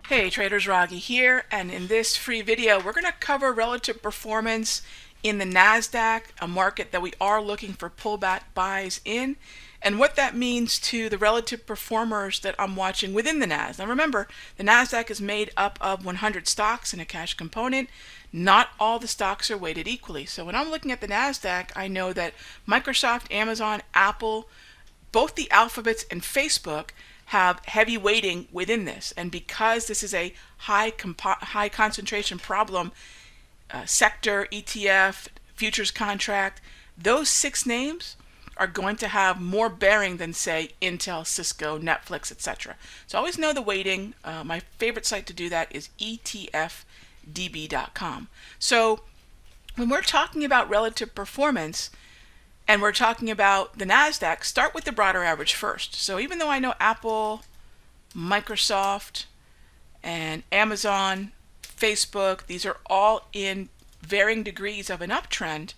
Hey traders, Raghee here, and in this free video we're going to cover relative performance in the NASDAQ, a market that we are looking for pullback buys in, and what that means to the relative performers that I'm watching within the NAS. Now remember, the NASDAQ is made up of 100 stocks and a cash component. Not all the stocks are weighted equally. So when I'm looking at the NASDAQ, I know that Microsoft, Amazon, Apple, both the alphabets and Facebook have heavy weighting within this, and because this is a high concentration problem, sector, ETF, futures contract, those 6 names are going to have more bearing than say Intel, Cisco, Netflix, etc. So always know the weighting. My favorite site to do that is etfdb.com. So when we're talking about relative performance, and we're talking about the NASDAQ, start with the broader average first. So even though I know Apple, Microsoft, and Amazon, Facebook, these are all in varying degrees of an uptrend,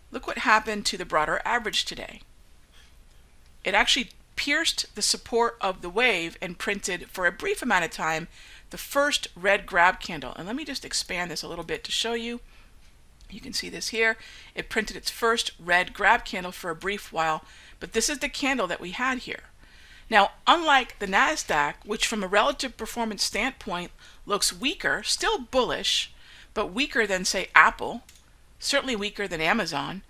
look what happened to the broader average today. It actually pierced the support of the wave and printed for a brief amount of time the first red grab candle. And let me just expand this a little bit to show you. You can see this here. It printed its first red grab candle for a brief while, but this is the candle that we had here. Now, unlike the NASDAQ, which from a relative performance standpoint looks weaker, still bullish, but weaker than, say, Apple, certainly weaker than Amazon,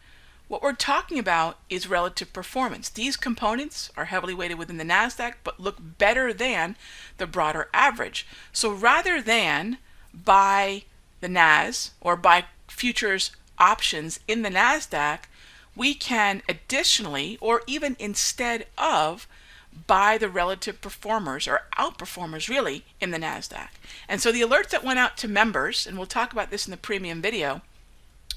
what we're talking about is relative performance. These components are heavily weighted within the NASDAQ, but look better than the broader average. So rather than buy the NAS or buy futures options in the NASDAQ, we can additionally, or even instead of, buy the relative performers or outperformers really in the NASDAQ. And so the alerts that went out to members, and we'll talk about this in the premium video,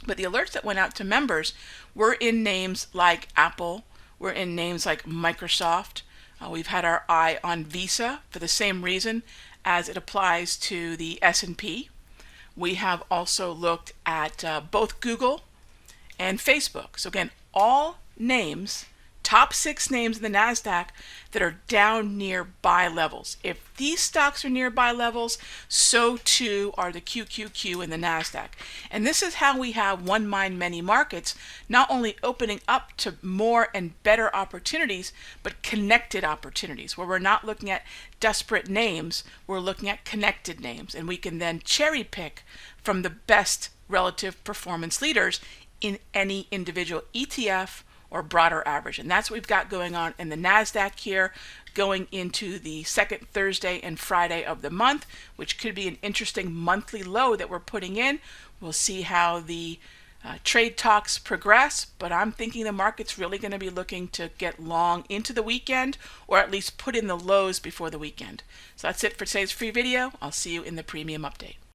but the alerts that went out to members were in names like Apple, were in names like Microsoft. We've had our eye on Visa for the same reason as it applies to the S&P. We have also looked at both Google and Facebook. So again, all names, top 6 names in the NASDAQ that are down near buy levels. If these stocks are near buy levels, so too are the QQQ in the NASDAQ. And this is how we have one mind, many markets, not only opening up to more and better opportunities, but connected opportunities, where we're not looking at desperate names, we're looking at connected names. And we can then cherry pick from the best relative performance leaders in any individual ETF or broader average. And that's what we've got going on in the NASDAQ here, going into the second Thursday and Friday of the month, which could be an interesting monthly low that we're putting in. We'll see how the trade talks progress, but I'm thinking the market's really going to be looking to get long into the weekend, or at least put in the lows before the weekend. So that's it for today's free video. I'll see you in the premium update.